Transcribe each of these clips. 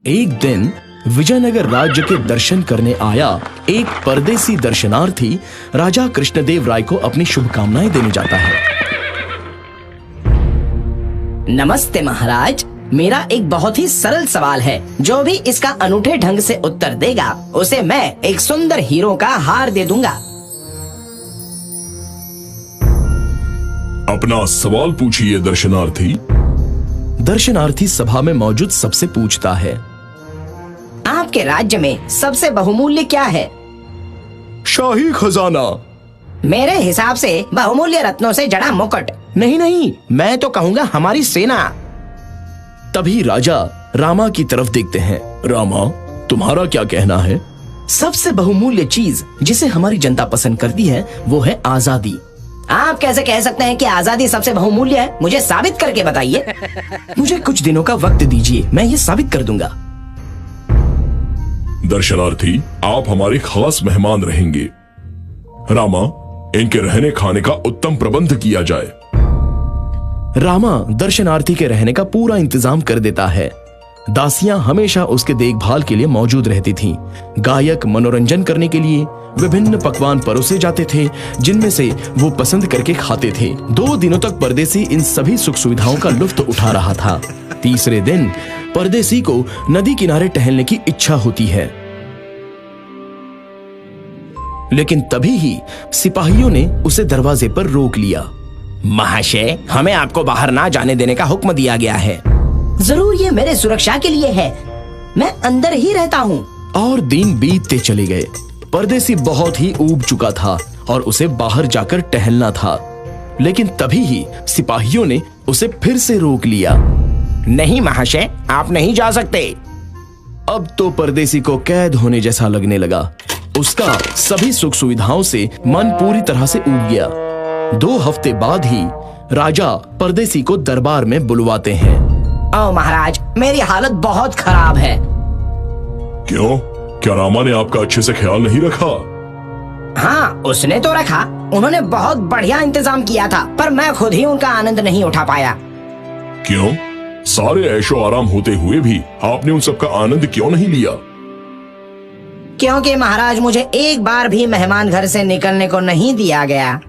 एक दिन विजयनगर राज्य के दर्शन करने आया एक परदेसी दर्शनार्थी राजा कृष्णदेव राय को अपनी शुभकामनाएं देने जाता है। नमस्ते महाराज, मेरा एक बहुत ही सरल सवाल है। जो भी इसका अनूठे ढंग से उत्तर देगा उसे मैं एक सुंदर हीरो का हार दे दूंगा। अपना सवाल पूछिए दर्शनार्थी। दर्शनार्थी सभा में मौजूद सबसे पूछता है, आपके राज्य में सबसे बहुमूल्य क्या है? शाही खजाना। मेरे हिसाब से बहुमूल्य रत्नों से जड़ा मुकुट। नहीं, मैं तो कहूँगा हमारी सेना। तभी राजा रामा की तरफ देखते हैं। रामा, तुम्हारा क्या कहना है? सबसे बहुमूल्य चीज जिसे हमारी जनता पसंद करती है वो है आजादी। आप कैसे कह सकते हैं कि आजादी सबसे बहुमूल्य है? मुझे साबित करके बताइए। मुझे कुछ दिनों का वक्त दीजिए, मैं ये साबित कर दूंगा। दर्शनार्थी, आप हमारे खास मेहमान रहेंगे। रामा, इनके रहने खाने का उत्तम प्रबंध किया जाए। रामा दर्शनार्थी के रहने का पूरा इंतजाम कर देता है। दासियां हमेशा उसके देखभाल के लिए मौजूद रहती थीं। गायक मनोरंजन करने के लिए विभिन्न पकवान परोसे जाते थे जिनमें से वो पसंद करके खाते थे। 2 दिनों तक परदेसी इन सभी सुख सुविधाओं का लुत्फ उठा रहा था। तीसरे दिन परदेसी को नदी किनारे टहलने की इच्छा होती है, लेकिन तभी ही सिपाहियों ने उसे दरवाजे पर रोक लिया। महाशय, हमें आपको बाहर ना जाने देने का हुक्म दिया गया है। जरूर ये मेरे सुरक्षा के लिए है, मैं अंदर ही रहता हूँ। और दिन बीतते चले गए। परदेसी बहुत ही ऊब चुका था और उसे बाहर जाकर टहलना था, लेकिन तभी ही सिपाहियों ने उसे फिर से रोक लिया। नहीं महाशय, आप नहीं जा सकते। अब तो परदेसी को कैद होने जैसा लगने लगा। उसका सभी सुख सुविधाओं से मन पूरी तरह से ऊब गया। 2 हफ्ते बाद ही राजा परदेसी को दरबार में बुलवाते हैं। ओ महाराज, मेरी हालत बहुत खराब है। क्यों? क्या रामा ने आपका अच्छे से ख्याल नहीं रखा? हाँ, उसने तो रखा। उन्होंने बहुत बढ़िया इंतजाम किया था, पर मैं खुद ही उनका आनंद नहीं उठा पाया। क्यों? सारे ऐशो आराम होते हुए भी आपने उन सबका आनंद क्यों नहीं लिया? क्योंकि महाराज, मुझे एक बार भी मेहमान घर से निकलने को नहीं दिया गया।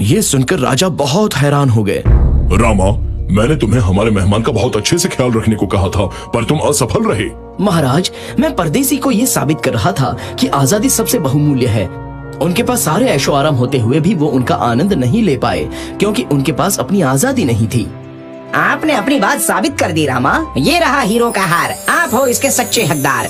ये सुनकर राजा बहुत हैरान हो गए। रामा, मैंने तुम्हें हमारे मेहमान का बहुत अच्छे से ख्याल रखने को कहा था, पर तुम असफल रहे। महाराज, मैं परदेसी को ये साबित कर रहा था कि आजादी सबसे बहुमूल्य है। उनके पास सारे ऐशो आराम होते हुए भी वो उनका आनंद नहीं ले पाए क्योंकि उनके पास अपनी आजादी नहीं थी। आपने अपनी बात साबित कर दी रामा। ये रहा हीरो का हार, आप हो इसके सच्चे हकदार।